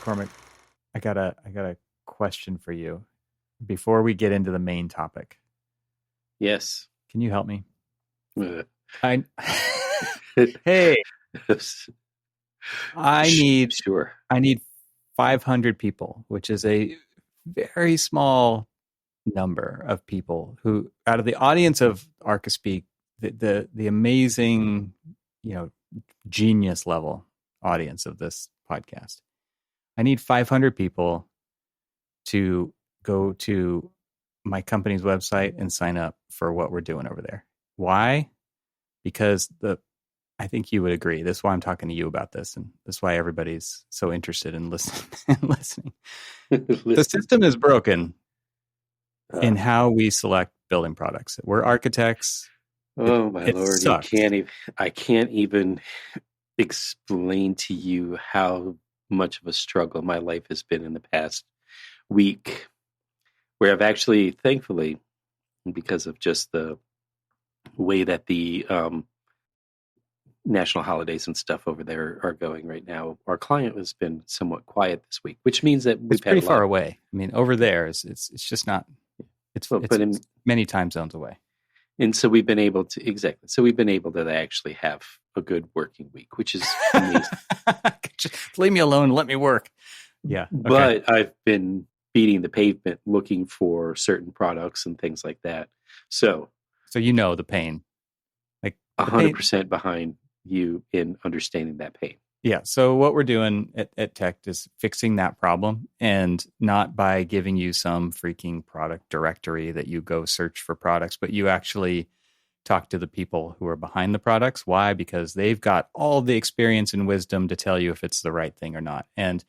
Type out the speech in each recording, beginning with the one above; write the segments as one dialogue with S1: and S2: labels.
S1: Cormac, I got a question for you before we get into the main topic.
S2: Yes.
S1: Can you help me?
S2: Uh,
S1: I Hey, I need
S2: sure.
S1: I need 500 people, which is a very small number of people who out of the audience of Archispeak, the amazing, you know, genius level audience of this podcast. I need 500 people to go to my company's website and sign up for what we're doing over there. Why? Because I think you would agree. This is why I'm talking to you about this, and this is why everybody's so interested in listening. The
S2: Listen.
S1: system is broken
S2: Uh,
S1: in how we select building products. We're architects. It
S2: oh my
S1: it
S2: Lord, you
S1: sucks.
S2: can't even. I can't even explain to you how much of a struggle my life has been in the past week, where I've actually, thankfully, because of just the way that the national holidays and stuff over there are going right now, our client has been somewhat quiet this week, which means that
S1: It's
S2: we've had
S1: pretty
S2: a lot
S1: far
S2: of.
S1: away. I mean, over there it's just not.
S2: Well,
S1: It's
S2: but in
S1: many time zones away.
S2: And so we've been able to, exactly. So we've been able to actually have a good working week, which is amazing.
S1: Just leave me alone. And let me work. Yeah. Okay.
S2: But I've been beating the pavement looking for certain products and things like that. So
S1: So you know the pain, like the pain.
S2: 100% behind you in understanding that pain.
S1: Yeah. So what we're doing at Tech is fixing that problem, and not by giving you some freaking product directory that you go search for products, but you actually talk to the people who are behind the products. Why? Because they've got all the experience and wisdom to tell you if it's the right thing or not. And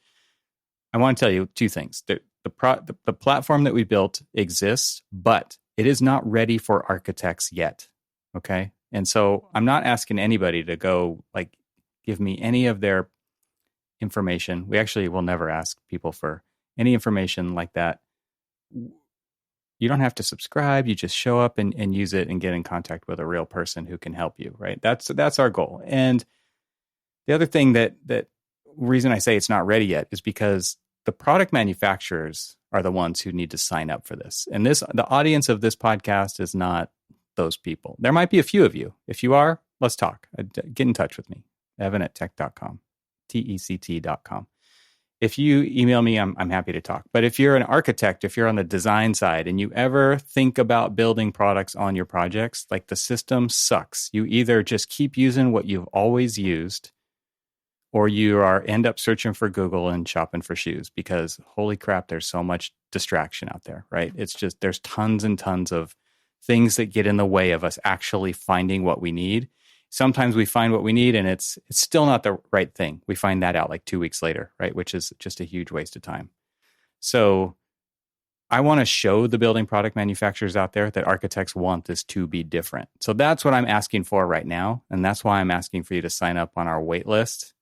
S1: I want to tell you two things. The platform that we built exists, but it is not ready for architects yet. Okay. And so I'm not asking anybody to go like give me any of their information. We actually will never ask people for any information like that. You don't have to subscribe. You just show up and use it and get in contact with a real person who can help you. Right. That's our goal. And the other thing that reason I say it's not ready yet is because the product manufacturers are the ones who need to sign up for this. And the audience of this podcast is not those people. There might be a few of you. If you are, let's talk. Get in touch with me, evan@tech.com, tect.com. If you email me, I'm happy to talk. But if you're an architect, if you're on the design side and you ever think about building products on your projects, like the system sucks. You either just keep using what you've always used, or you end up searching for Google and shopping for shoes, because holy crap, there's so much distraction out there, right? It's just, there's tons and tons of things that get in the way of us actually finding what we need. Sometimes we find what we need and it's still not the right thing. We find that out like 2 weeks later, right? Which is just a huge waste of time. So I want to show the building product manufacturers out there that architects want this to be different. So that's what I'm asking for right now. And that's why I'm asking for you to sign up on our wait list.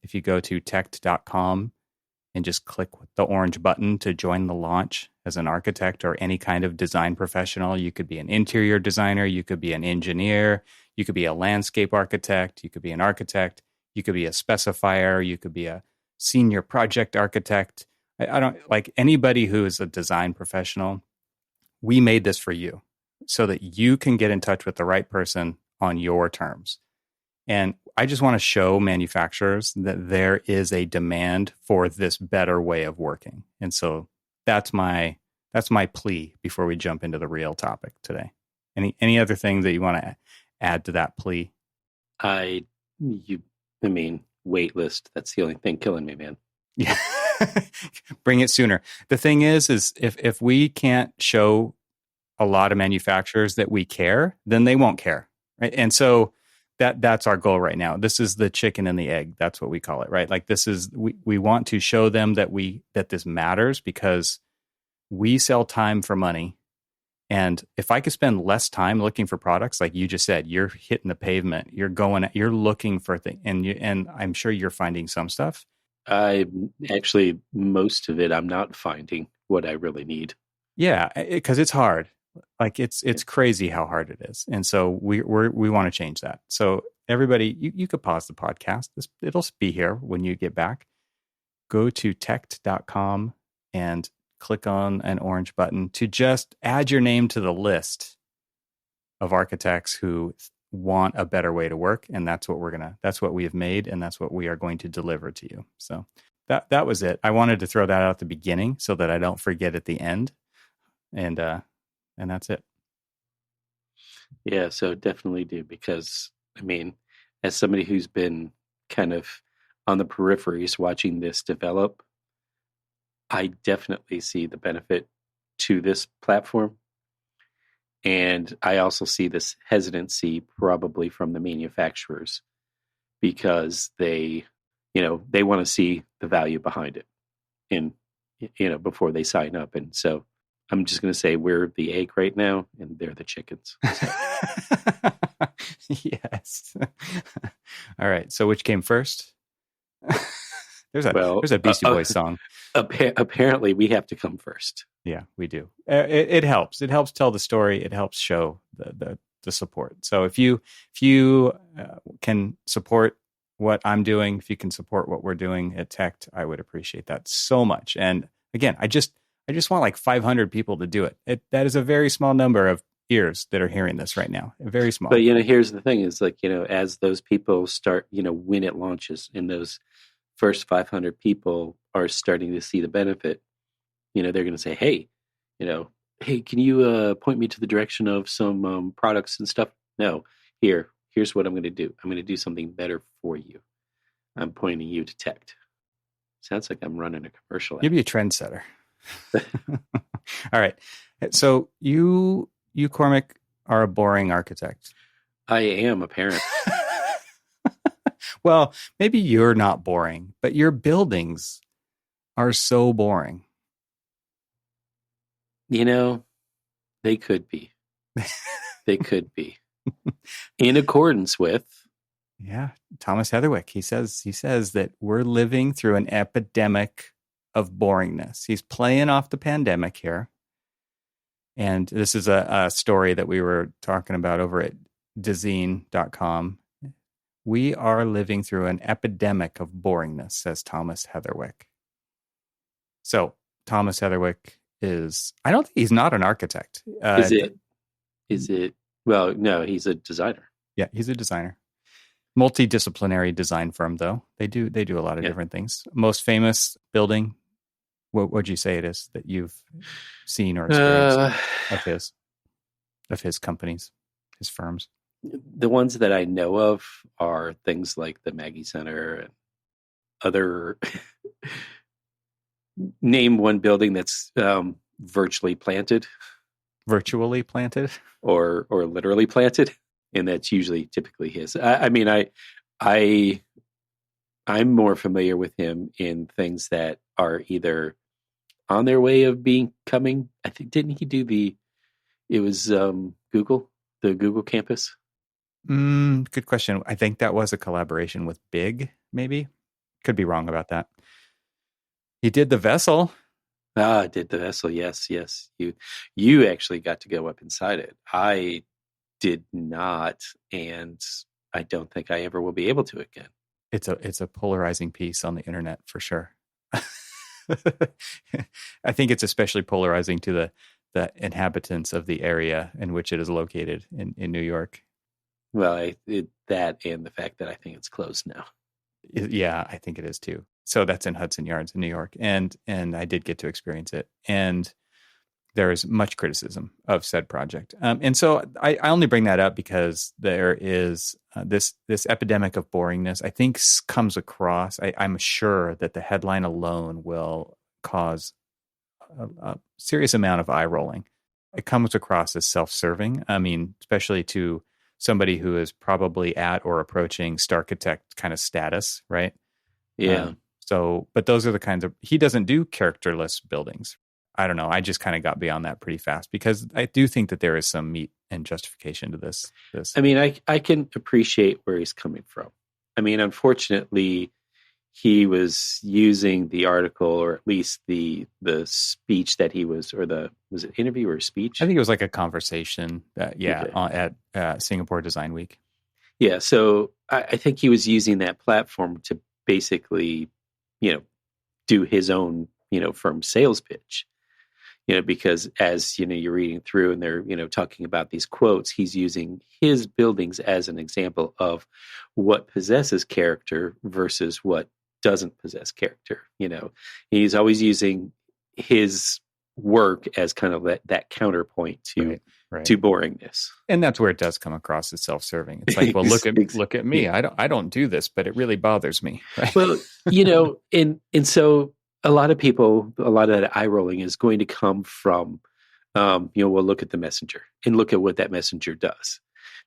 S1: If you go to tect.com and just click the orange button to join the launch as an architect or any kind of design professional, you could be an interior designer, you could be an engineer, you could be a landscape architect, you could be an architect, you could be a specifier, you could be a senior project architect. I don't like anybody who is a design professional. We made this for you so that you can get in touch with the right person on your terms. And I just want to show manufacturers that there is a demand for this better way of working. And so that's my plea before we jump into the real topic today. Any other things that you want to add to that plea?
S2: I mean, wait list. That's the only thing killing me, man.
S1: Yeah. Bring it sooner. The thing is if we can't show a lot of manufacturers that we care, then they won't care. Right. And so that's our goal right now. This is the chicken and the egg. That's what we call it, right? Like this is, we want to show them that this matters because we sell time for money. And if I could spend less time looking for products, like you just said, you're hitting the pavement, you're looking for things, and I'm sure you're finding some stuff.
S2: Most of it, I'm not finding what I really need.
S1: Yeah, because it's hard. Like it's crazy how hard it is, and so we want to change that. So everybody, you could pause the podcast. It'll be here when you get back. go to tect.com and click on an orange button to just add your name to the list of architects who want a better way to work. And that's what we have made. And that's what we are going to deliver to you. So that was it. I wanted to throw that out at the beginning so that I don't forget at the end. And that's it.
S2: Yeah, so definitely do, because I mean, as somebody who's been kind of on the peripheries watching this develop, I definitely see the benefit to this platform. And I also see this hesitancy probably from the manufacturers, because they want to see the value behind it in, before they sign up. And so I'm just going to say we're the egg right now and they're the chickens. So.
S1: Yes. All right. So which came first? There's a Beastie Boys song.
S2: Apparently we have to come first.
S1: Yeah, we do. It helps. It helps tell the story. It helps show the support. So if you can support what I'm doing, if you can support what we're doing at Tect, I would appreciate that so much. And again, I just want like 500 people to do it. That is a very small number of ears that are hearing this right now. Very small.
S2: But here's the thing: is like as those people start, when it launches, and those first 500 people are starting to see the benefit, they're going to say, hey, hey, can you point me to the direction of some products and stuff? No, here's what I'm going to do. I'm going to do something better for you. I'm pointing you to Tect. Sounds like I'm running a commercial.
S1: You'll be a trendsetter. All right. So you, Cormac, are a boring architect.
S2: I am, apparently.
S1: Well, maybe you're not boring, but your buildings are so boring.
S2: They could be. They could be. In accordance with.
S1: Yeah, Thomas Heatherwick. He says that we're living through an epidemic of boringness. He's playing off the pandemic here. And this is a story that we were talking about over at Dezeen.com. We are living through an epidemic of boringness, says Thomas Heatherwick. So Thomas Heatherwick I don't think he's not an architect.
S2: Is it? Well, no, he's a designer.
S1: Yeah, he's a designer. Multidisciplinary design firm, though. They do a lot of different things. Most famous building, what would you say it is that you've seen or experienced of his companies, his firms?
S2: The ones that I know of are things like the Maggie Center and other. Name one building that's virtually planted.
S1: Virtually planted?
S2: Or literally planted. And that's typically his. I'm more familiar with him in things that are either on their way of coming. I think, didn't he do it was Google, the Google campus?
S1: Good question. I think that was a collaboration with Big, maybe. Could be wrong about that. He did the vessel.
S2: I did the vessel. Yes. You actually got to go up inside it. I did not, and I don't think I ever will be able to again.
S1: It's a polarizing piece on the internet for sure. I think it's especially polarizing to the inhabitants of the area in which it is located in New York.
S2: Well, that and the fact that I think it's closed now.
S1: Yeah, I think it is too. So that's in Hudson Yards in New York, and I did get to experience it, and there is much criticism of said project. And so I only bring that up because there is this epidemic of boringness, I think, comes across. I'm sure that the headline alone will cause a serious amount of eye rolling. It comes across as self-serving. I mean, especially to somebody who is probably at or approaching Starchitect kind of status, right?
S2: Yeah.
S1: But those are the kinds of, he doesn't do characterless buildings. I don't know. I just kind of got beyond that pretty fast because I do think that there is some meat and justification to this.
S2: I mean, I can appreciate where he's coming from. I mean, unfortunately, he was using the article, or at least the speech that he was it interview or speech?
S1: I think it was like a conversation at Singapore Design Week.
S2: Yeah. So I think he was using that platform to basically, do his own, firm sales pitch. Because as, you're reading through and they're, talking about these quotes, he's using his buildings as an example of what possesses character versus what doesn't possess character. He's always using his work as kind of that counterpoint to to boringness.
S1: And that's where it does come across as self-serving. It's like, well, look at me.
S2: Yeah.
S1: I don't do this, but it really bothers me. Right?
S2: Well, and so a lot of people, a lot of that eye rolling is going to come from, we'll look at the messenger and look at what that messenger does,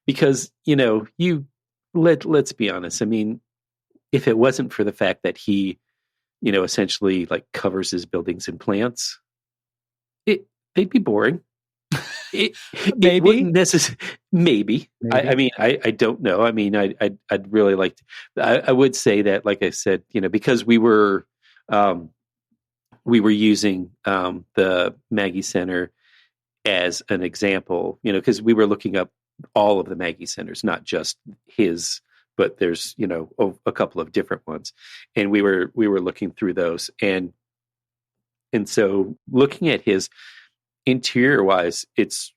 S2: because let's be honest. I mean, if it wasn't for the fact that he, essentially like covers his buildings in plants, they'd be boring. It wouldn't necessarily. Maybe. I mean, I don't know. I mean, I'd really like to. I would say that, like I said, because we were using the Maggie Center as an example, because we were looking up all of the Maggie Centers, not just his, but there's a couple of different ones, and we were looking through those, and so looking at his interior wise, it's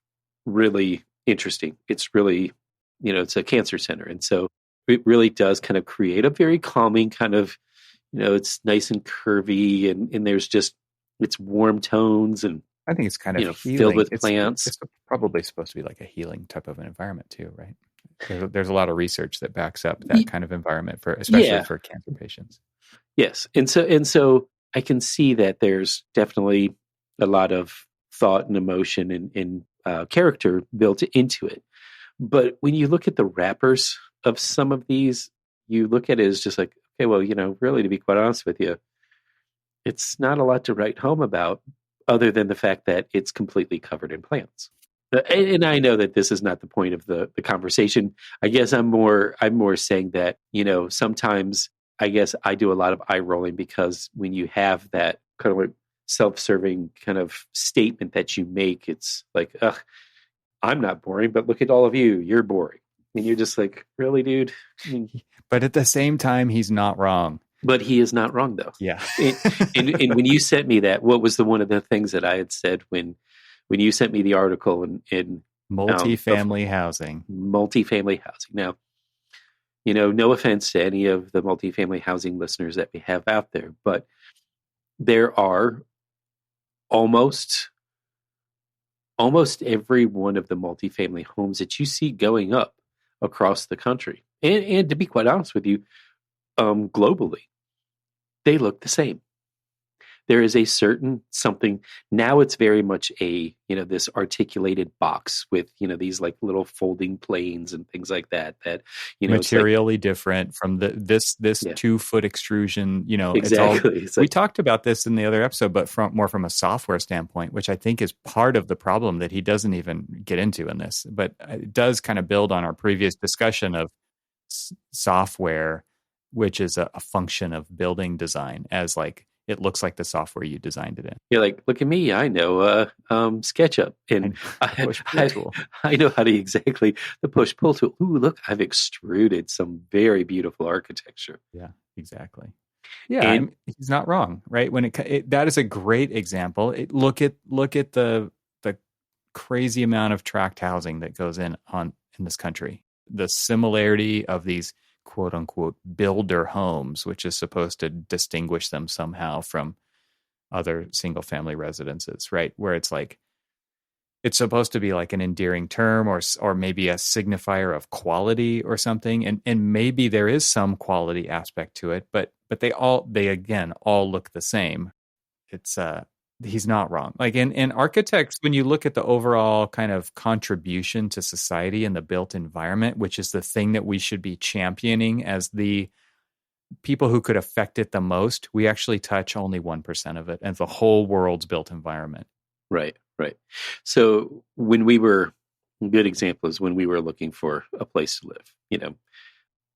S2: really interesting. It's really, it's a cancer center. And so it really does kind of create a very calming kind of, it's nice and curvy, and there's just, it's warm tones, and
S1: I think it's kind of
S2: filled with plants.
S1: It's probably supposed to be like a healing type of an environment too, right? There's a lot of research that backs up that kind of environment especially for cancer patients.
S2: Yes. And so I can see that there's definitely a lot of thought and emotion and character built into it. But when you look at the wrappers of some of these, you look at it as just like, okay, well, really, to be quite honest with you, it's not a lot to write home about other than the fact that it's completely covered in plants. And I know that this is not the point of the conversation. I guess I'm more saying that, sometimes I guess I do a lot of eye rolling, because when you have that kind of like self-serving kind of statement that you make, it's like, ugh, I'm not boring, but look at all of you, you're boring. And you're just like, really, dude?
S1: But at the same time, he's not wrong.
S2: But he is not wrong, though.
S1: Yeah.
S2: and when you sent me that, what was one of the things that I had said when you sent me the article in
S1: multifamily housing?
S2: Multifamily housing. Now, no offense to any of the multifamily housing listeners that we have out there, but there are almost every one of the multifamily homes that you see going up across the country, and to be quite honest with you, globally, they look the same. There is a certain something. Now it's very much a, this articulated box with, these like little folding planes and things like that,
S1: materially different from this 2-foot extrusion,
S2: exactly.
S1: We talked about this in the other episode, but more from a software standpoint, which I think is part of the problem that he doesn't even get into in this, but it does kind of build on our previous discussion of software, which is a function of building design, as like, it looks like the software you designed it in.
S2: You're like, look at me. I know SketchUp, and I know how to the push-pull tool. Ooh, look, I've extruded some very beautiful architecture.
S1: Yeah, exactly. Yeah, and he's not wrong, right? When that is a great example. Look at the crazy amount of tract housing that goes in this country. The similarity of these quote unquote builder homes, which is supposed to distinguish them somehow from other single family residences, right? Where it's like, it's supposed to be like an endearing term or maybe a signifier of quality or something. And maybe there is some quality aspect to it, but they again, all look the same. It's, he's not wrong. Like in architects, when you look at the overall kind of contribution to society and the built environment, which is the thing that we should be championing as the people who could affect it the most, we actually touch only 1% of it and the whole world's built environment.
S2: Right. So a good example is when we were looking for a place to live,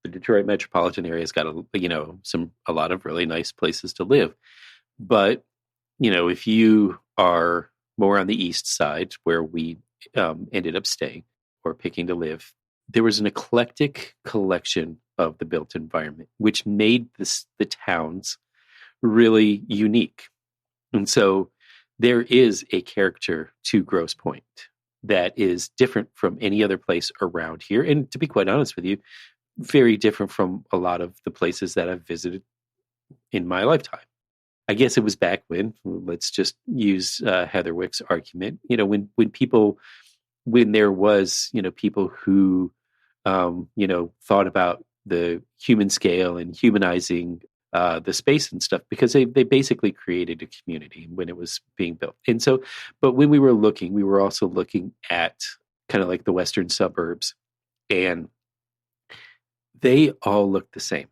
S2: the Detroit metropolitan area has got a lot of really nice places to live. But if you are more on the east side where we ended up staying or picking to live, there was an eclectic collection of the built environment, which made the towns really unique. And so there is a character to Grosse Pointe that is different from any other place around here. And to be quite honest with you, very different from a lot of the places that I've visited in my lifetime. I guess it was back when, let's just use Heatherwick's argument, when there was, people who, thought about the human scale and humanizing the space and stuff, because they basically created a community when it was being built. And so, but when we were also looking at kind of like the western suburbs, and they all looked the same.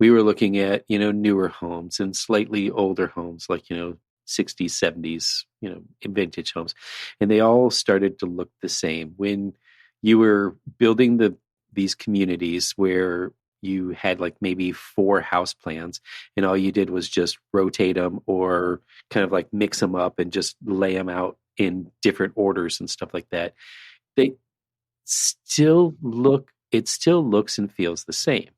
S2: We were looking at, newer homes and slightly older homes, like, 60s, 70s, vintage homes. And they all started to look the same. When you were building these communities where you had like maybe 4 house plans, and all you did was just rotate them or kind of like mix them up and just lay them out in different orders and stuff like that, it still looks and feels the same.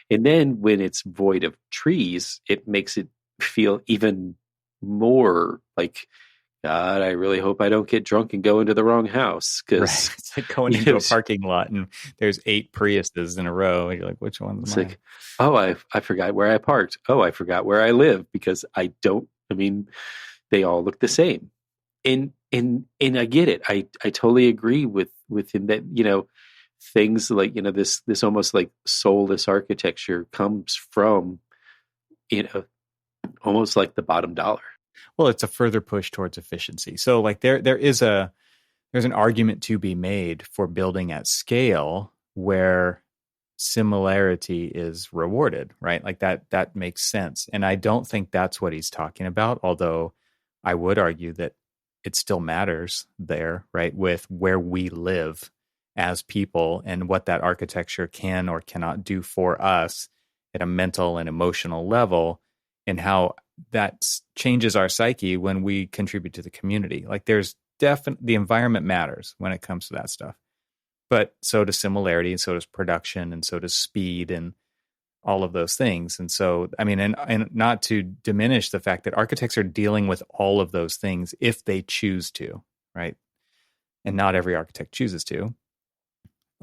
S2: And then when it's void of trees, it makes it feel even more like, God, I really hope I don't get drunk and go into the wrong house. Because
S1: It's like going into a parking lot and there's 8 Priuses in a row. And you're like, which one?
S2: It's like, oh, I forgot where I parked. Oh, I forgot where I live, because they all look the same. And I get it. I totally agree with him that, things like, this almost like soulless architecture comes from, almost like the bottom dollar.
S1: Well, it's a further push towards efficiency. So like there's an argument to be made for building at scale where similarity is rewarded, right? Like that makes sense. And I don't think that's what he's talking about, although I would argue that it still matters there, right? With where we live as people and what that architecture can or cannot do for us at a mental and emotional level, and how that changes our psyche when we contribute to the community. Like there's the environment matters when it comes to that stuff, but so does similarity, and so does production, and so does speed, and all of those things. And so, and not to diminish the fact that architects are dealing with all of those things if they choose to, right? And not every architect chooses to.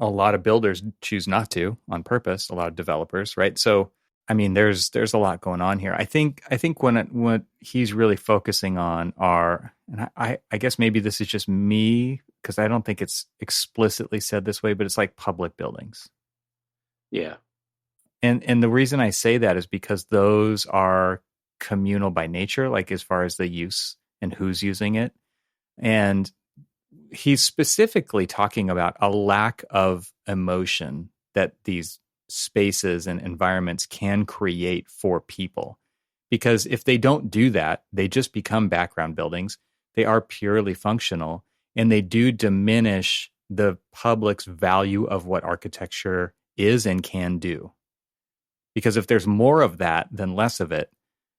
S1: A lot of builders choose not to on purpose, a lot of developers, right? So, there's a lot going on here. I think what he's really focusing on are, and I guess maybe this is just me, because I don't think it's explicitly said this way, but it's like public buildings.
S2: Yeah.
S1: And the reason I say that is because those are communal by nature, like as far as the use and who's using it. And he's specifically talking about a lack of emotion that these spaces and environments can create for people. Because if they don't do that, they just become background buildings. They are purely functional, and they do diminish the public's value of what architecture is and can do. Because if there's more of that than less of it,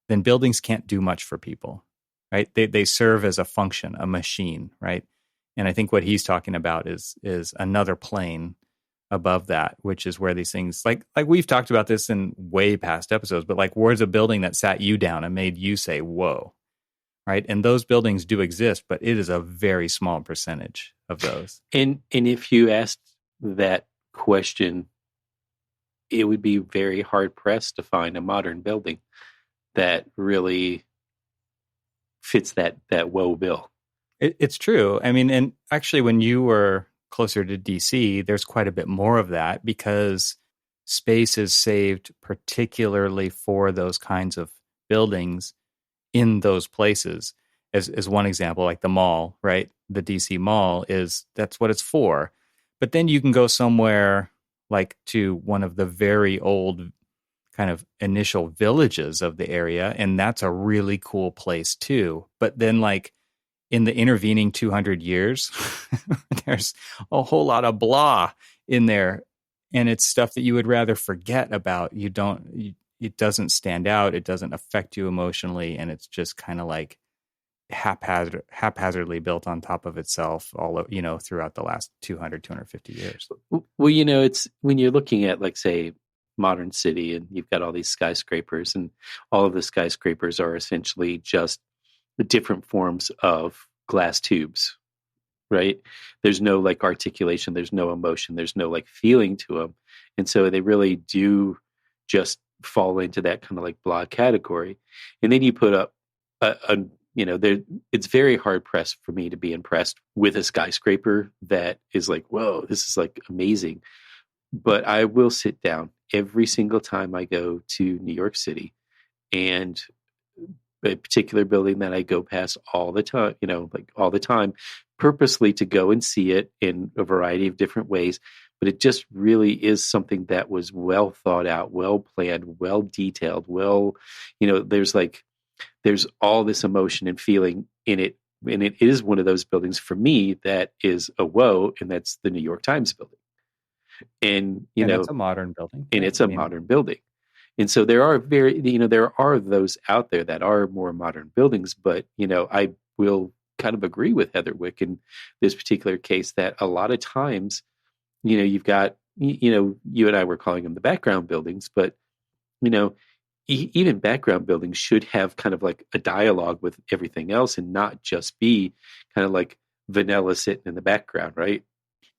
S1: then buildings can't do much for people, right? They serve as a function, a machine, right? And I think what he's talking about is another plane above that, which is where these things, like we've talked about this in way past episodes, but like, where's a building that sat you down and made you say, whoa, right? And those buildings do exist, but it is a very small percentage of those.
S2: And if you asked that question, it would be very hard pressed to find a modern building that really fits that whoa bill.
S1: It's true. And actually, when you were closer to DC, there's quite a bit more of that, because space is saved particularly for those kinds of buildings in those places. As one example, like the mall, right? The DC mall that's what it's for. But then you can go somewhere like to one of the very old kind of initial villages of the area, and that's a really cool place too. But then like in the intervening 200 years, there's a whole lot of blah in there, and it's stuff that you would rather forget about. It doesn't stand out. It doesn't affect you emotionally. And it's just kind of like haphazardly built on top of itself all, throughout the last 200, 250 years.
S2: Well, it's when you're looking at, like, say, modern city, and you've got all these skyscrapers, and all of the skyscrapers are essentially just different forms of glass tubes, right? There's no like articulation, there's no emotion, there's no like feeling to them. And so they really do just fall into that kind of like blah category. And then you put up a there, it's very hard pressed for me to be impressed with a skyscraper that is like, whoa, this is like amazing. But I will sit down every single time I go to New York City, and a particular building that I go past all the time, like all the time, purposely to go and see it in a variety of different ways. But it just really is something that was well thought out, well planned, well detailed, there's all this emotion and feeling in it. And it is one of those buildings for me that is a whoa, and that's the New York Times building. And,
S1: it's a modern building.
S2: And it's a modern building. And so there are there are those out there that are more modern buildings, but, I will kind of agree with Heatherwick in this particular case that a lot of times, you've got, you and I were calling them the background buildings, but, even background buildings should have kind of like a dialogue with everything else and not just be kind of like vanilla sitting in the background, right?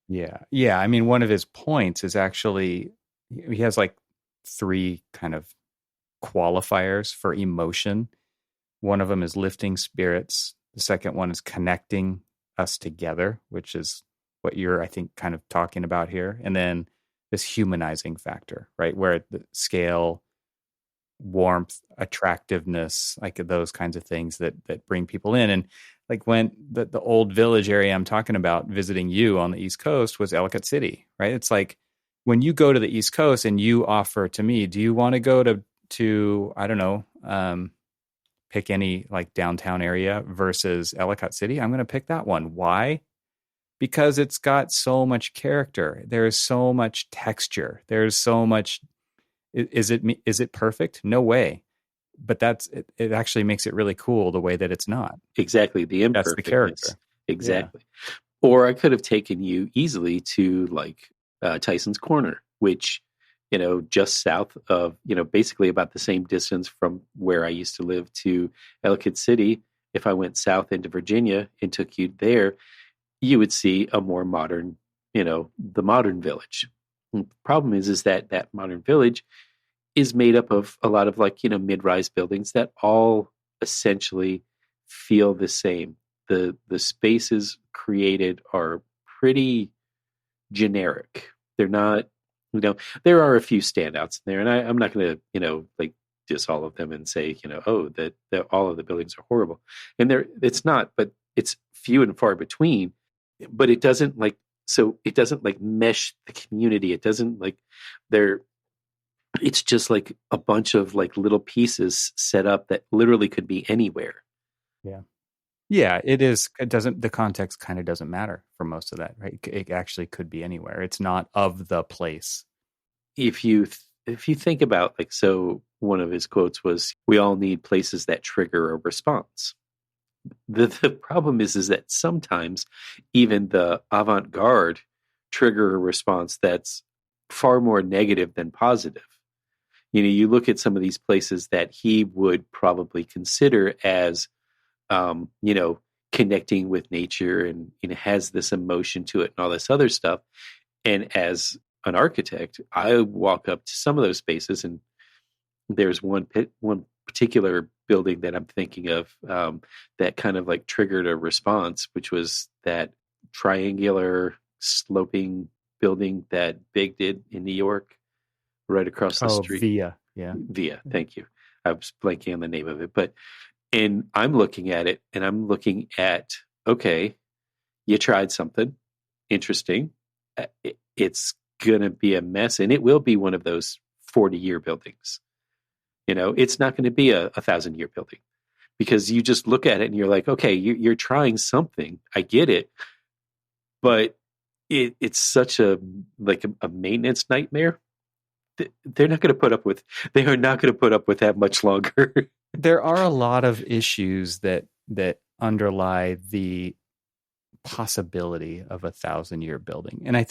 S1: Yeah. Yeah. I mean, one of his points is actually, he has like 3 kind of qualifiers for emotion. One of them is lifting spirits. The second one is connecting us together, which is what you're, I think, kind of talking about here. And then this humanizing factor, right? Where the scale, warmth, attractiveness, like those kinds of things that bring people in. And like when the old village area I'm talking about visiting you on the East Coast was Ellicott City, right? It's like when you go to the East Coast and you offer to me, do you want to go to I don't know, pick any like downtown area versus Ellicott City? I'm going to pick that one. Why? Because it's got so much character. There's so much texture. There's so much. Is it perfect? No way. But it actually makes it really cool the way that it's not.
S2: Exactly. The imperfectness.
S1: That's the character.
S2: Exactly. Yeah. Or I could have taken you easily to like Tyson's Corner, which, just south of, basically about the same distance from where I used to live to Ellicott City. If I went south into Virginia and took you there, you would see a more modern, the modern village. And the problem is that modern village is made up of a lot of like, mid-rise buildings that all essentially feel the same. The spaces created are pretty generic. They're not, there are a few standouts in there, and I'm not going to, like diss all of them and say, that all of the buildings are horrible. And it's not, but it's few and far between. But it doesn't like, so it doesn't like mesh the community. It doesn't like it's just like a bunch of like little pieces set up that literally could be anywhere.
S1: Yeah. Yeah, it is. The context kind of doesn't matter for most of that, right? It actually could be anywhere. It's not of the place.
S2: If you think about like, so one of his quotes was, we all need places that trigger a response. The problem is that sometimes even the avant-garde trigger a response that's far more negative than positive. You look at some of these places that he would probably consider as, connecting with nature and has this emotion to it and all this other stuff. And as an architect, I walk up to some of those spaces, and there's one particular building that I'm thinking of that kind of like triggered a response, which was that triangular sloping building that Big did in New York, right across the street.
S1: Via. Yeah.
S2: Via. Thank you. I was blanking on the name of it, and I'm looking at it and I'm looking at, okay, you tried something interesting. It's going to be a mess, and it will be one of those 40-year buildings. It's not going to be a 1,000-year building, because you just look at it and you're like, okay, you're trying something. I get it. But it's such a maintenance nightmare. They are not going to put up with that much longer.
S1: There are a lot of issues that underlie the possibility of a 1,000-year building. And I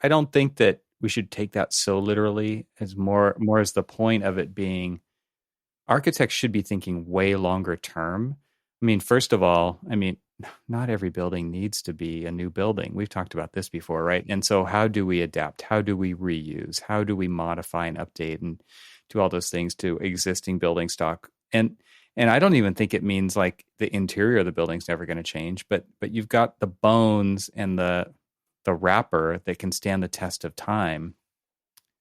S1: don't think that we should take that so literally, as more as the point of it being architects should be thinking way longer term. I mean, first of all, I mean, not every building needs to be a new building. We've talked about this before, right? And so how do we adapt? How do we reuse? How do we modify and update and do all those things to existing building stock? And I don't even think it means like the interior of the building's never going to change, but you've got the bones and the wrapper that can stand the test of time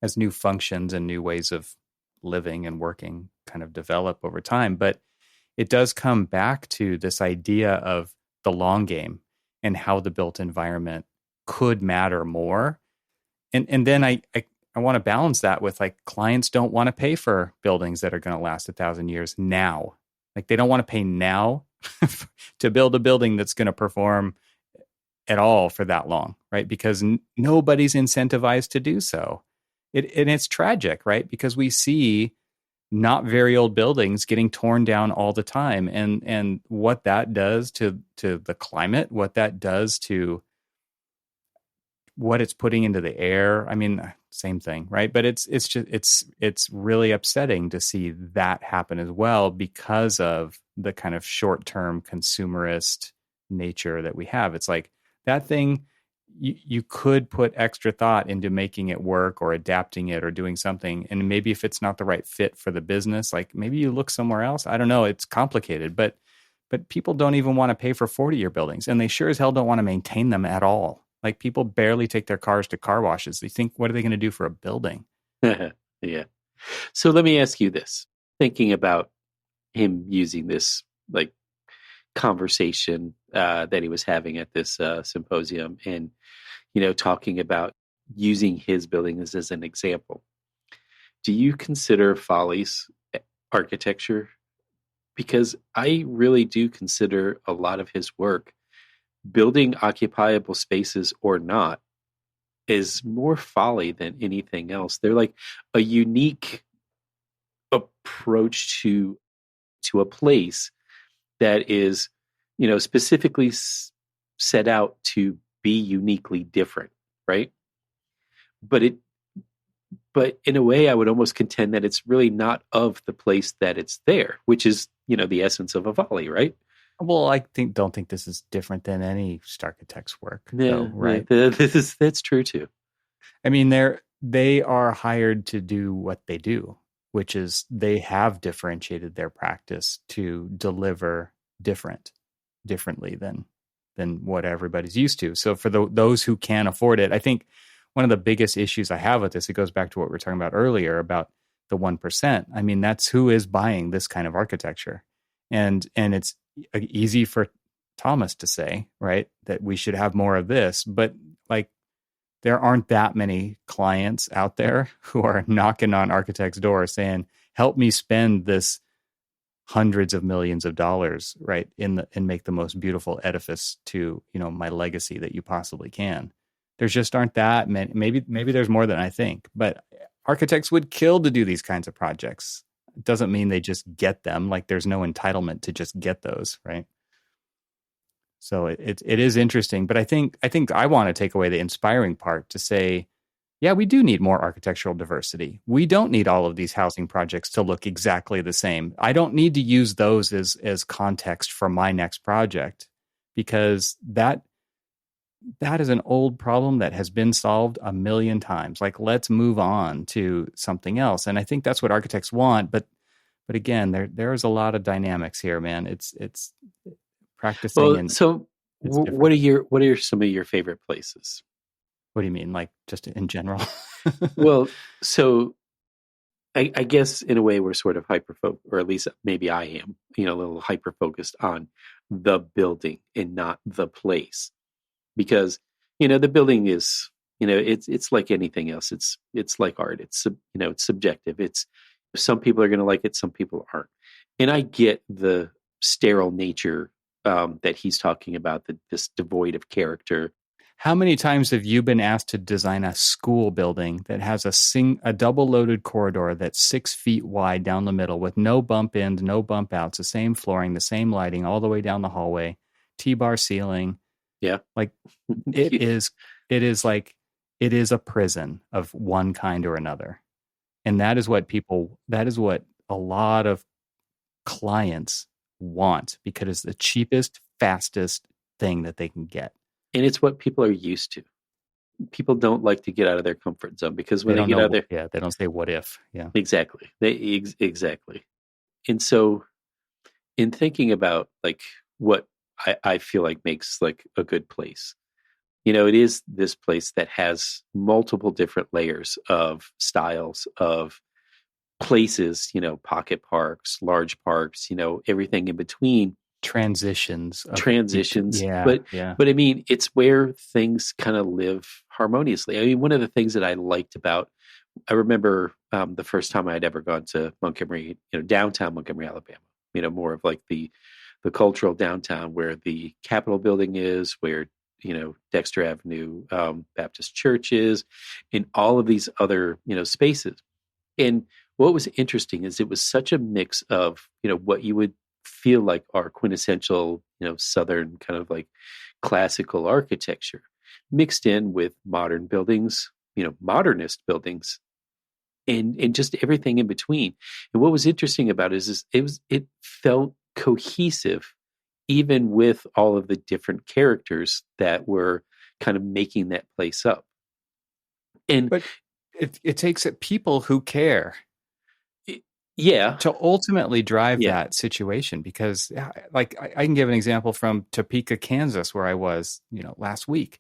S1: as new functions and new ways of living and working kind of develop over time. But it does come back to this idea of the long game and how the built environment could matter more. And then I want to balance that with like clients don't want to pay for buildings that are going to last 1,000 years now. Like they don't want to pay now to build a building that's going to perform at all for that long, right? Because nobody's incentivized to do so. And it's tragic, right? Because we see not very old buildings getting torn down all the time, and what that does to the climate, what that does to what it's putting into the air. I mean, same thing, right? But it's really upsetting to see that happen as well because of the kind of short-term consumerist nature that we have. It's like that thing. You could put extra thought into making it work or adapting it or doing something. And maybe if it's not the right fit for the business, like maybe you look somewhere else. I don't know. It's complicated, but people don't even want to pay for 40-year buildings, and they sure as hell don't want to maintain them at all. Like people barely take their cars to car washes. They think, what are they going to do for a building?
S2: Yeah. So let me ask you this, thinking about him using this like conversation that he was having at this symposium, and talking about using his buildings as an example. Do you consider Folly's architecture? Because I really do consider a lot of his work, building occupiable spaces or not, is more Folly than anything else. They're like a unique approach to a place that is, specifically set out to be uniquely different, right? But in a way, I would almost contend that it's really not of the place that it's there, which is, the essence of a volley, right?
S1: Well, I don't think this is different than any architect's work,
S2: Yeah,
S1: though, right?
S2: Yeah, that's true too.
S1: I mean, they are hired to do what they do, which is they have differentiated their practice to deliver differently than what everybody's used to. So for those who can afford it, I think one of the biggest issues I have with this, it goes back to what we were talking about earlier about the 1%. I mean, that's who is buying this kind of architecture. And it's easy for Thomas to say, right, that we should have more of this, but like there aren't that many clients out there who are knocking on architects' doors saying, help me spend this hundreds of millions of dollars, right, and make the most beautiful edifice to, my legacy that you possibly can. There just aren't that many. Maybe there's more than I think, but architects would kill to do these kinds of projects. It doesn't mean they just get them. Like there's no entitlement to just get those, right? So it is interesting, but I think I want to take away the inspiring part to say, yeah, we do need more architectural diversity. We don't need all of these housing projects to look exactly the same. I don't need to use those as context for my next project, because that is an old problem that has been solved a million times. Like, let's move on to something else. And I think that's what architects want. But again, there's a lot of dynamics here, man. It's practicing.
S2: Well, so what are some of your favorite places?
S1: What do you mean? Like just in general?
S2: Well, so I guess in a way we're sort of or at least maybe I am, a little hyper-focused on the building and not the place. Because, the building is, it's like anything else. It's like art. It's subjective. It's, some people are going to like it, some people aren't. And I get the sterile nature that he's talking about, this devoid of character.
S1: How many times have you been asked to design a school building that has a double loaded corridor that's 6 feet wide down the middle with no bump ins, no bump outs, the same flooring, the same lighting all the way down the hallway, T-bar ceiling?
S2: Yeah.
S1: Like it is like It is a prison of one kind or another. And that is what a lot of clients want, because it's the cheapest, fastest thing that they can get.
S2: And it's what people are used to. People don't like to get out of their comfort zone, because when
S1: They
S2: they
S1: don't
S2: get
S1: know.
S2: out of their...
S1: Yeah, they don't say what if. Yeah.
S2: Exactly. Exactly. And so in thinking about like what I feel like makes like a good place, it is this place that has multiple different layers of styles of places, pocket parks, large parks, everything in between.
S1: Transitions.
S2: But
S1: Yeah.
S2: I mean, it's where things kind of live harmoniously. I mean, one of the things that I liked about, I remember the first time I had ever gone to Montgomery, downtown Montgomery, Alabama, more of like the cultural downtown where the Capitol building is, where, Dexter Avenue Baptist Church is, and all of these other, spaces. And what was interesting is it was such a mix of, what you would feel like are quintessential, Southern kind of like classical architecture mixed in with modern buildings, modernist buildings, and just everything in between. And what was interesting about it is it felt cohesive, even with all of the different characters that were kind of making that place up. And
S1: But it takes people who care
S2: yeah,
S1: to ultimately drive
S2: yeah,
S1: that situation, because like I can give an example from Topeka, Kansas, where I was, last week.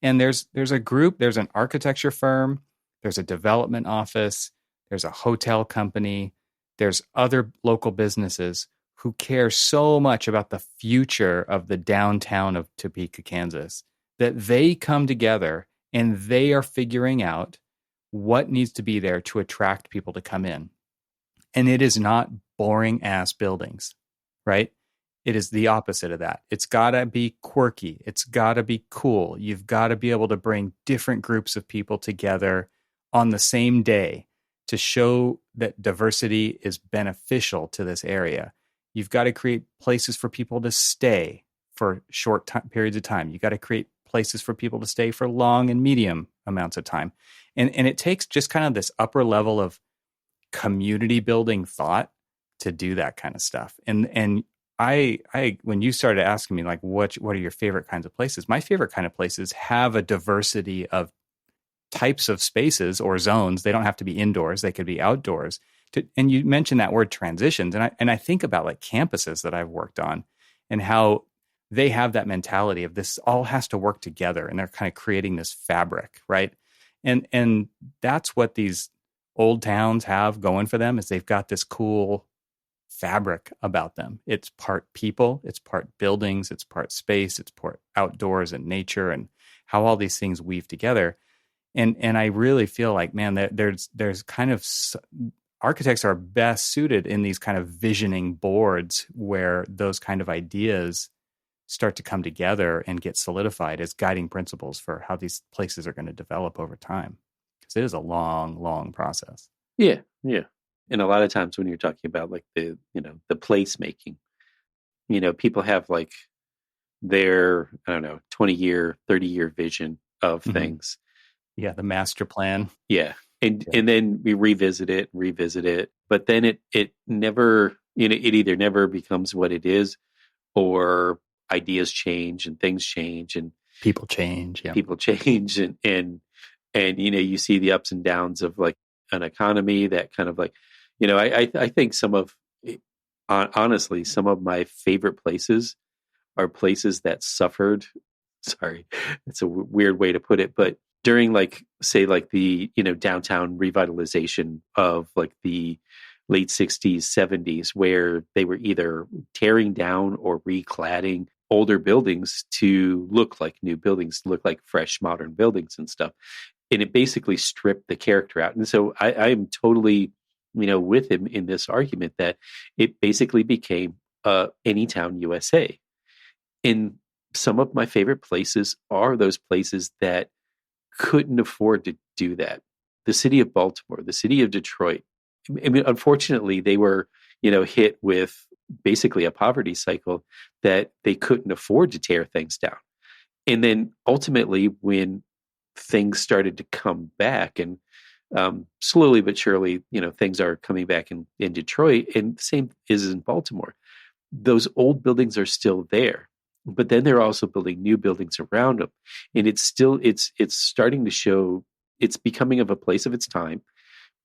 S1: And there's a group, there's an architecture firm, there's a development office, there's a hotel company, there's other local businesses who care so much about the future of the downtown of Topeka, Kansas, that they come together and they are figuring out what needs to be there to attract people to come in. And it is not boring ass buildings, right? It is the opposite of that. It's got to be quirky. It's got to be cool. You've got to be able to bring different groups of people together on the same day to show that diversity is beneficial to this area. You've got to create places for people to stay for short periods of time. You've got to create places for people to stay for long and medium amounts of time. And it takes just kind of this upper level of community building thought to do that kind of stuff. And I when you started asking me like what are your favorite kinds of places, my favorite kind of places have a diversity of types of spaces or zones. They don't have to be indoors, they could be outdoors. And you mentioned that word transitions, and I think about like campuses that I've worked on and how they have that mentality of this all has to work together, and they're kind of creating this fabric, right? And that's what these old towns have going for them, is they've got this cool fabric about them. It's part people, it's part buildings, it's part space, it's part outdoors and nature, and how all these things weave together. And I really feel like, man, that there's kind of architects are best suited in these kind of visioning boards where those kind of ideas start to come together and get solidified as guiding principles for how these places are going to develop over time. Because it is a long, long process.
S2: Yeah. And a lot of times when you're talking about like the placemaking, people have like their, I don't know, 20-year, 30-year vision of things.
S1: Yeah, the master plan.
S2: Yeah. And then we revisit it, but then it never, it either never becomes what it is, or ideas change and things change and
S1: people change. Yeah.
S2: People change and you see the ups and downs of like an economy that kind of like, I think honestly, some of my favorite places are places that suffered. Sorry, it's a weird way to put it, but during like, say like the, downtown revitalization of like the late 60s, 70s, where they were either tearing down or recladding older buildings to look like new buildings, look like fresh modern buildings and stuff. And it basically stripped the character out. And so I am totally, with him in this argument that it basically became Anytown, USA. And some of my favorite places are those places that couldn't afford to do that. The city of Baltimore, the city of Detroit. I mean, unfortunately, they were, hit with basically a poverty cycle that they couldn't afford to tear things down. And then ultimately, when things started to come back, and slowly but surely, things are coming back in Detroit, and the same is in Baltimore. Those old buildings are still there, but then they're also building new buildings around them, and it's starting to show it's becoming of a place of its time,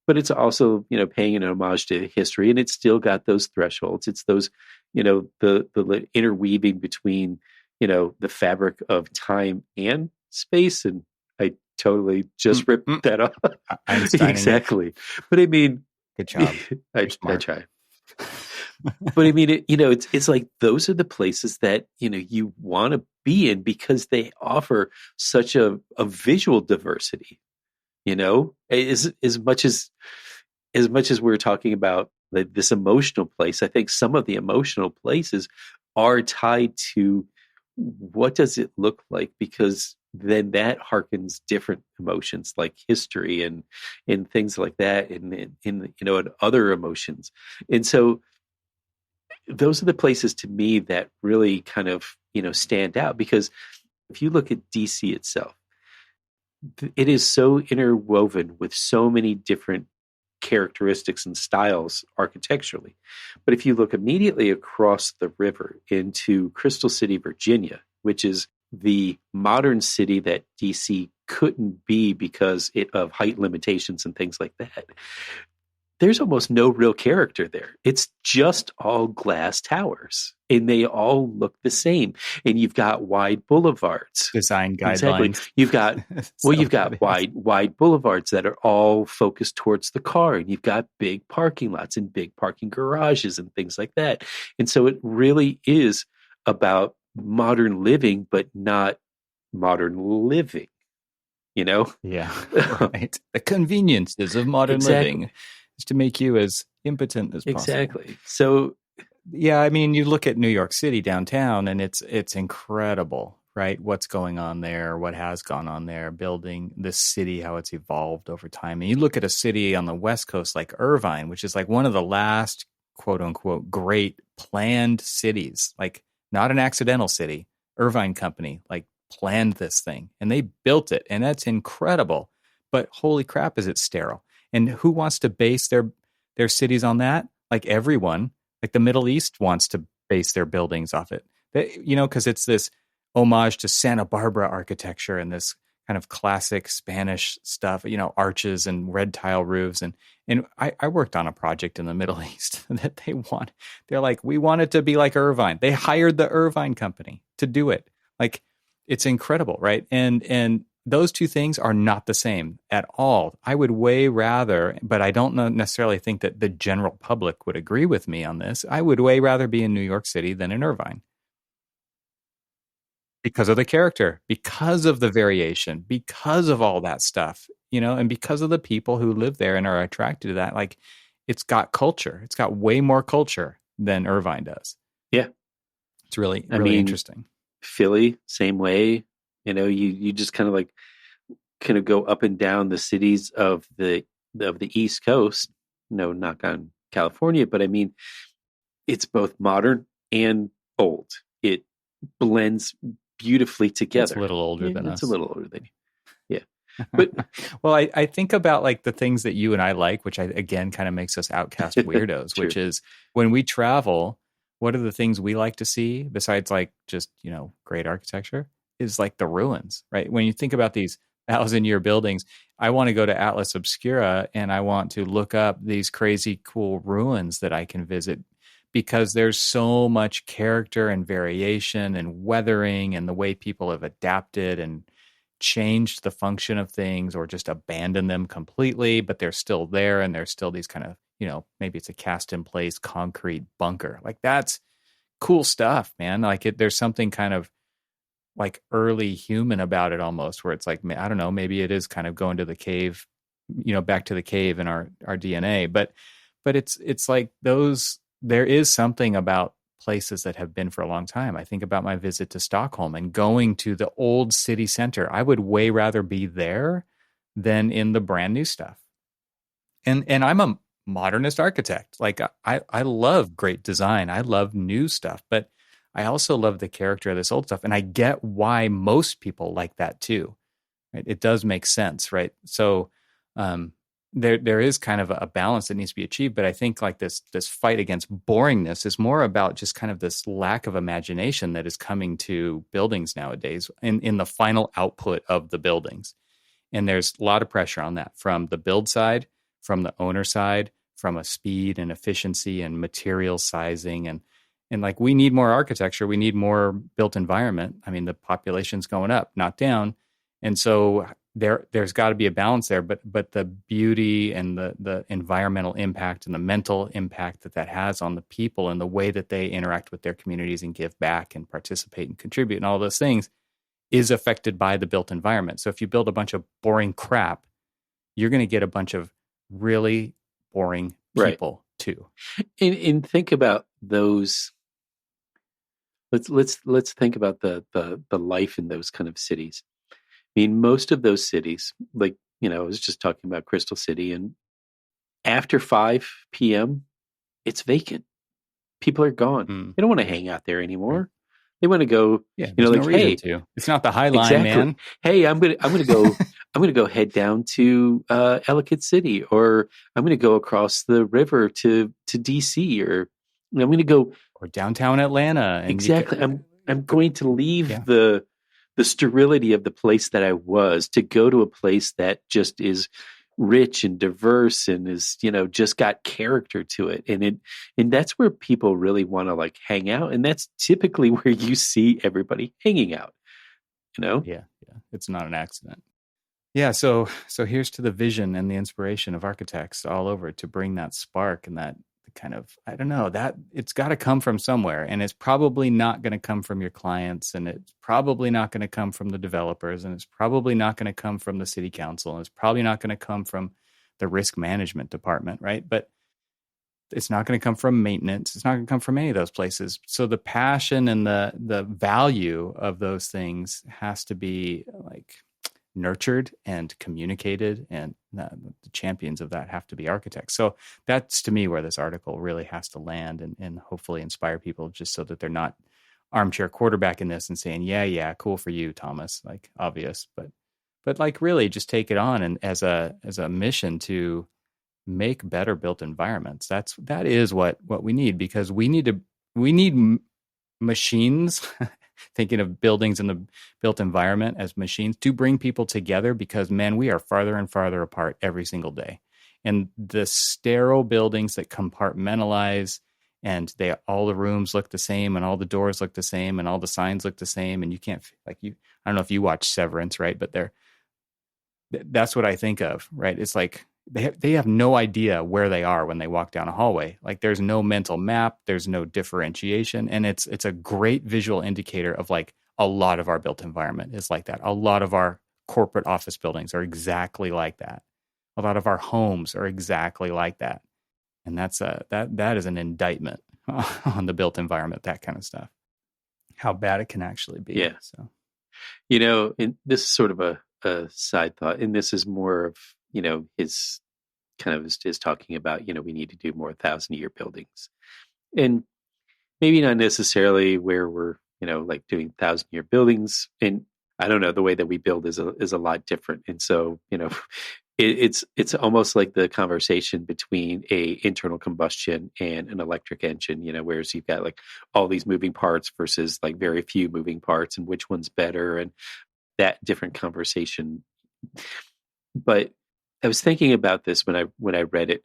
S2: but it's also paying an homage to history, and it's still got those thresholds. It's those the interweaving between the fabric of time and space, and I totally just ripped that off. Exactly. But I mean,
S1: good job.
S2: I try. But I mean, it's like those are the places that you want to be in because they offer such a visual diversity. As much as we're talking about this emotional place, I think some of the emotional places are tied to what does it look like, because then that harkens different emotions like history and things like that, and other emotions. And so those are the places to me that really kind of stand out, because if you look at DC itself, it is so interwoven with so many different characteristics and styles architecturally. But if you look immediately across the river into Crystal City, Virginia, which is the modern city that DC couldn't be because of height limitations and things like that, there's almost no real character there. It's just all glass towers, and they all look the same. And you've got wide boulevards,
S1: design guidelines.
S2: Exactly. You've got you've got wide boulevards that are all focused towards the car, and you've got big parking lots and big parking garages and things like that. And so it really is about modern living, but not modern living.
S1: Yeah, right. The conveniences of modern living is to make you as impotent as possible.
S2: Exactly. So,
S1: yeah, I mean, you look at New York City downtown, and it's incredible, right? What's going on there, what has gone on there, building this city, how it's evolved over time. And you look at a city on the West Coast like Irvine, which is like one of the last, quote unquote, great planned cities, like not an accidental city. Irvine Company like planned this thing, and they built it, and that's incredible. But holy crap, is it sterile? And who wants to base their cities on that? Like everyone, like the Middle East wants to base their buildings off it. Because it's this homage to Santa Barbara architecture and this kind of classic Spanish stuff, arches and red tile roofs. And I worked on a project in the Middle East that they're like, we want it to be like Irvine. They hired the Irvine Company to do it. Like, it's incredible, right? And those two things are not the same at all. I would way rather, but I don't necessarily think that the general public would agree with me on this. I would way rather be in New York City than in Irvine. Because of the character, because of the variation, because of all that stuff, and because of the people who live there and are attracted to that. Like, it's got culture. It's got way more culture than Irvine does.
S2: Yeah.
S1: It's really interesting.
S2: Philly, same way. You just kind of go up and down the cities of the East Coast. No knock on California, but I mean, it's both modern and old. It blends beautifully together.
S1: It's a little older than us.
S2: It's a little older than you. Yeah. But
S1: well, I think about like the things that you and I like, which again kind of makes us outcast weirdos, which is when we travel, what are the things we like to see besides like just, great architecture? Is like the ruins, right? When you think about these 1,000-year buildings, I want to go to Atlas Obscura and I want to look up these crazy cool ruins that I can visit, because there's so much character and variation and weathering and the way people have adapted and changed the function of things or just abandoned them completely, but they're still there, and there's still these kind of, maybe it's a cast in place concrete bunker. Like, that's cool stuff, man. Like, there's something kind of like early human about it almost, where it's like, I don't know, maybe it is kind of going to the cave, back to the cave in our DNA, but it's like there is something about places that have been for a long time. I think about my visit to Stockholm and going to the old city center. I would way rather be there than in the brand new stuff. And I'm a modernist architect. Like, I love great design. I love new stuff, but I also love the character of this old stuff. And I get why most people like that too. right? It does make sense, right? So there is kind of a balance that needs to be achieved, but I think like this fight against boringness is more about just kind of this lack of imagination that is coming to buildings nowadays in the final output of the buildings. And there's a lot of pressure on that from the build side, from the owner side, from a speed and efficiency and material sizing and like we need more architecture, we need more built environment. I mean, the population's going up, not down. And so there's got to be a balance there, but the beauty and the environmental impact and the mental impact that has on the people and the way that they interact with their communities and give back and participate and contribute and all those things is affected by the built environment. So if you build a bunch of boring crap, you're going to get a bunch of really boring people too.
S2: And think about those. Let's think about the life in those kind of cities. I mean, most of those cities, like, I was just talking about Crystal City, and after 5 p.m., it's vacant. People are gone. They don't want to hang out there anymore. They want to go.
S1: Yeah, there's no reason to. It's not the High Line, man.
S2: Hey, I'm gonna go head down to Ellicott City, or I'm gonna go across the river to DC, or I'm gonna go
S1: or downtown Atlanta. And
S2: exactly. I'm going to leave the sterility of the place that I was to go to a place that just is rich and diverse and is, just got character to it. And that's where people really want to like hang out. And that's typically where you see everybody hanging out,
S1: Yeah. It's not an accident. Yeah. So here's to the vision and the inspiration of architects all over to bring that spark and that kind of, I don't know, that it's got to come from somewhere, and it's probably not going to come from your clients, and it's probably not going to come from the developers, and it's probably not going to come from the city council, and it's probably not going to come from the risk management department, right? But it's not going to come from maintenance. It's not going to come from any of those places. So the passion and the value of those things has to be like nurtured and communicated, and the champions of that have to be architects. So that's to me where this article really has to land and hopefully inspire people, just so that they're not armchair quarterbacking this and saying, yeah, cool for you, Thomas, like obvious, but like really just take it on and as a mission to make better built environments. That is what we need, because we need machines thinking of buildings and the built environment as machines to bring people together, because man, we are farther and farther apart every single day. And the sterile buildings that compartmentalize and all the rooms look the same and all the doors look the same and all the signs look the same. And you can't I don't know if you watch Severance, right? But that's what I think of, right? It's like they have no idea where they are when they walk down a hallway. Like there's no mental map, there's no differentiation. And it's a great visual indicator of like a lot of our built environment is like that. A lot of our corporate office buildings are exactly like that. A lot of our homes are exactly like that. And that is an indictment on the built environment, that kind of stuff. How bad it can actually be.
S2: Yeah.
S1: So,
S2: and this is sort of a side thought, and this is more of, his kind of is talking about, we need to do more 1,000-year buildings, and maybe not necessarily where we're, like doing 1,000-year buildings. And I don't know, the way that we build is a lot different. And so, it's almost like the conversation between a internal combustion and an electric engine, whereas you've got like all these moving parts versus like very few moving parts, and which one's better, and that different conversation. But I was thinking about this when I read it,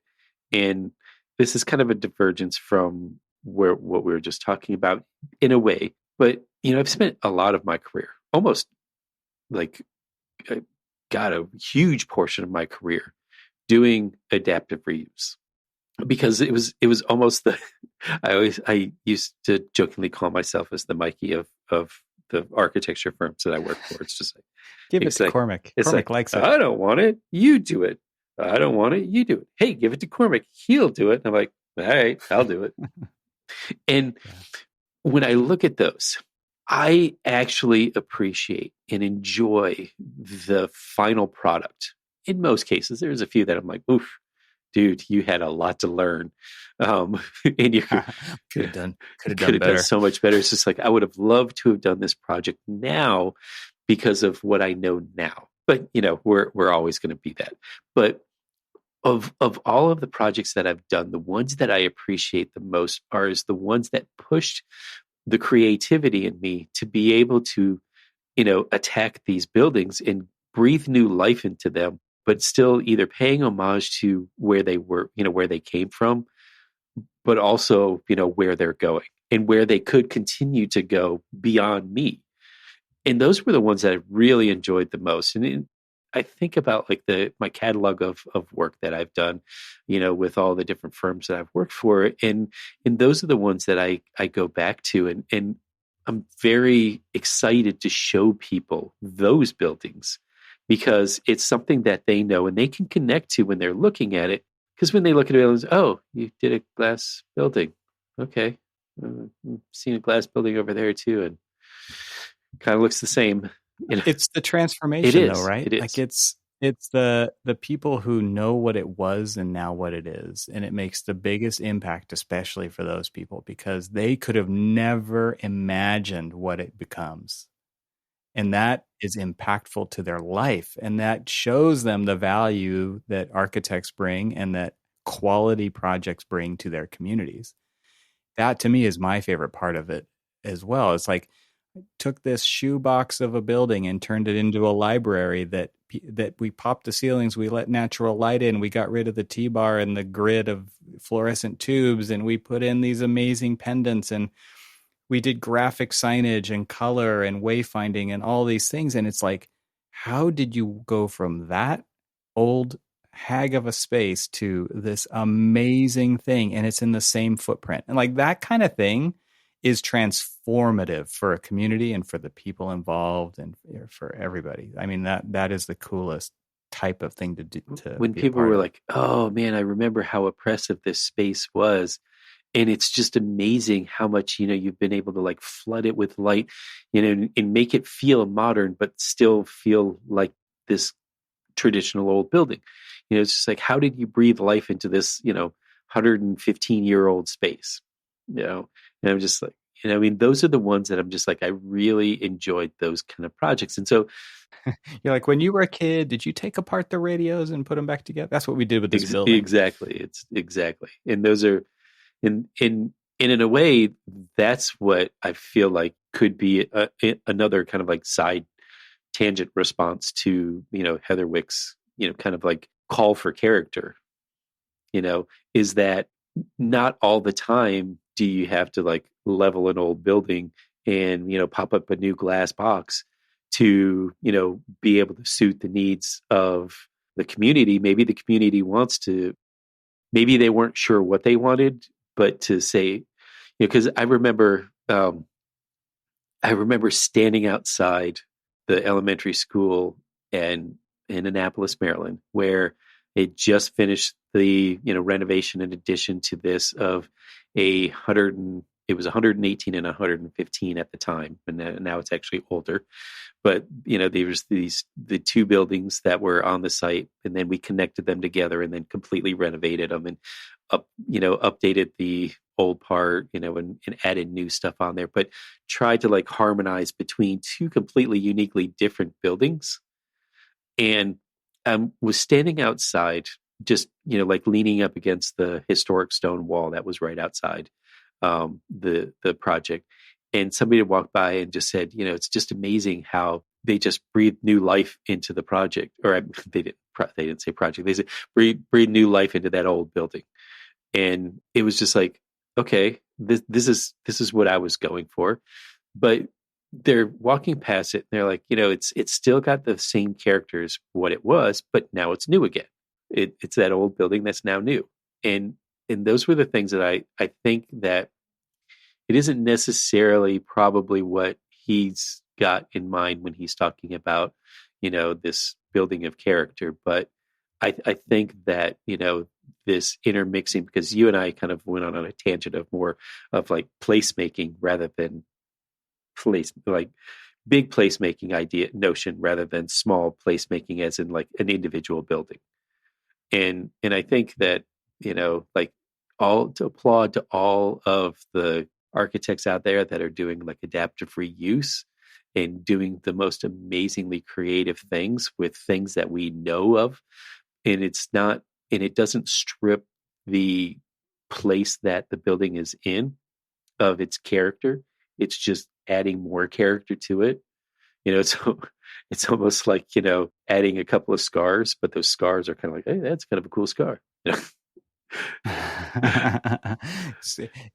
S2: and this is kind of a divergence from what we were just talking about in a way. But I've spent a lot of my career, almost like got a huge portion of my career doing adaptive reuse, because it was almost I used to jokingly call myself as the Mikey of the architecture firms that I work for. It's just like,
S1: give it to Cormac. Cormac likes it.
S2: I don't want it. You do it. I don't want it. You do it. Hey, give it to Cormac. He'll do it. And I'm like, all right, I'll do it. And when I look at those, I actually appreciate and enjoy the final product. In most cases, there's a few that I'm like, oof, dude, you had a lot to learn. And you could have done so much better. It's just like, I would have loved to have done this project now because of what I know now. but we're always going to be that. But of all of the projects that I've done, the ones that I appreciate the most are is the ones that pushed the creativity in me to be able to, attack these buildings and breathe new life into them, but still either paying homage to where they were, where they came from, but also, where they're going and where they could continue to go beyond me. And those were the ones that I really enjoyed the most. And I think about like my catalog of work that I've done, with all the different firms that I've worked for, and those are the ones that I go back to, and I'm very excited to show people those buildings because it's something that they know and they can connect to when they're looking at it. Because when they look at it, oh, you did a glass building, okay, I've seen a glass building over there too, and kind of looks the same.
S1: It's the
S2: It
S1: transformation though,
S2: is.
S1: right?
S2: It
S1: Like
S2: is.
S1: it's the people who know what it was and now what it is. And it makes the biggest impact, especially for those people, because they could have never imagined what it becomes. And that is impactful to their life. And that shows them the value that architects bring and that quality projects bring to their communities. That to me is my favorite part of it as well. It's like took this shoebox of a building and turned it into a library that we popped the ceilings, we let natural light in, we got rid of the T-bar and the grid of fluorescent tubes, and we put in these amazing pendants, and we did graphic signage and color and wayfinding and all these things. And it's like, how did you go from that old hag of a space to this amazing thing? And it's in the same footprint. And like that kind of thing is transformative for a community and for the people involved and for everybody. I mean, that is the coolest type of thing to do, to
S2: When
S1: be a
S2: people
S1: part
S2: were
S1: of.
S2: like, "Oh man, I remember how oppressive this space was," and it's just amazing how much you've been able to like flood it with light, and make it feel modern, but still feel like this traditional old building. It's just like, how did you breathe life into this 115-year-old space? And I'm just like, I mean, those are the ones that I'm just like, I really enjoyed those kind of projects. And so
S1: You're like, when you were a kid, did you take apart the radios and put them back together? That's what we did with this building.
S2: exactly, it's exactly. And those are in a way, that's what I feel like could be another kind of like side tangent response to, Heatherwick's, kind of like call for character, is that not all the time do you have to like level an old building and, pop up a new glass box to, be able to suit the needs of the community. Maybe the community wants to, maybe they weren't sure what they wanted, but to say, because I remember standing outside the elementary school in Annapolis, Maryland, where it just finished the renovation in addition to this of it was 118 and 115 at the time, and now it's actually older. But there was the two buildings that were on the site, and then we connected them together, and then completely renovated them and updated the old part, and added new stuff on there, but tried to like harmonize between two completely uniquely different buildings. And was standing outside, just like leaning up against the historic stone wall that was right outside the project, and somebody walked by and just said, it's just amazing how they just breathed new life into the project, or they didn't say project, they said breathe new life into that old building. And it was just like, okay, this is what I was going for. But they're walking past it and they're like, it's still got the same characters what it was, but now it's new again. It's that old building that's now new. And those were the things that I think that it isn't necessarily probably what he's got in mind when he's talking about, this building of character. But I think that, this intermixing, because you and I kind of went on a tangent of more of like placemaking rather than like big placemaking idea notion rather than small placemaking as in like an individual building. And I think that, like all to applaud to all of the architects out there that are doing like adaptive reuse and doing the most amazingly creative things with things that we know of. And it doesn't strip the place that the building is in of its character. It's just adding more character to it. It's almost like, adding a couple of scars, but those scars are kind of like, hey, that's kind of a cool scar.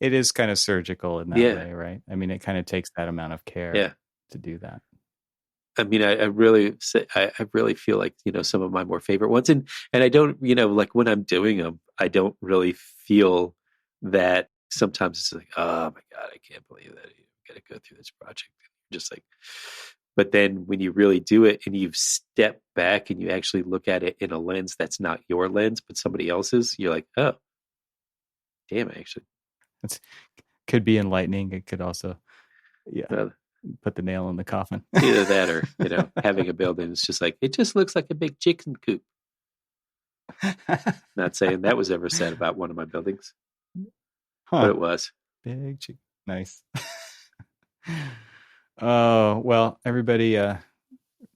S1: It is kind of surgical in that way, right? I mean, it kind of takes that amount of care to do that.
S2: I mean, I really feel like, some of my more favorite ones, and I don't, like when I'm doing them, I don't really feel that. Sometimes it's like, oh my God, I can't believe that you got to go through this project. Just like, but then when you really do it and you've stepped back and you actually look at it in a lens that's not your lens, but somebody else's, you're like, oh, damn, actually.
S1: It could be enlightening. It could also, put the nail in the coffin.
S2: Either that or, having a building, it's just like, it just looks like a big chicken coop. Not saying that was ever said about one of my buildings. But it was.
S1: Big chicken. Nice. Oh, well, everybody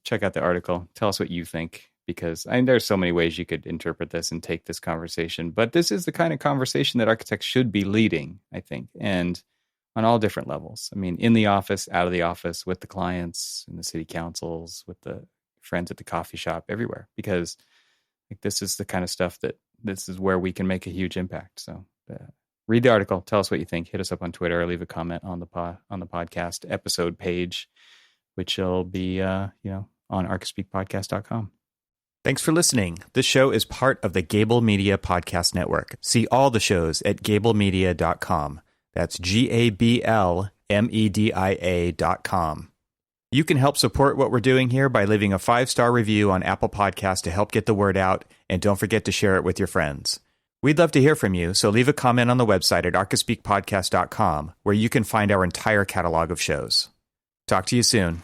S1: check out the article. Tell us what you think, because there's so many ways you could interpret this and take this conversation. But this is the kind of conversation that architects should be leading, I think, and on all different levels. I mean, in the office, out of the office, with the clients, in the city councils, with the friends at the coffee shop, everywhere, because this is the kind of stuff this is where we can make a huge impact. So read the article. Tell us what you think. Hit us up on Twitter or leave a comment on the podcast episode page, which will be on archispeakpodcast.com. Thanks for listening. This show is part of the Gable Media Podcast Network. See all the shows at gablemedia.com. That's GABLMEDIA.com. You can help support what we're doing here by leaving a 5-star review on Apple Podcasts to help get the word out, and don't forget to share it with your friends. We'd love to hear from you, so leave a comment on the website at archispeakpodcast.com, where you can find our entire catalog of shows. Talk to you soon.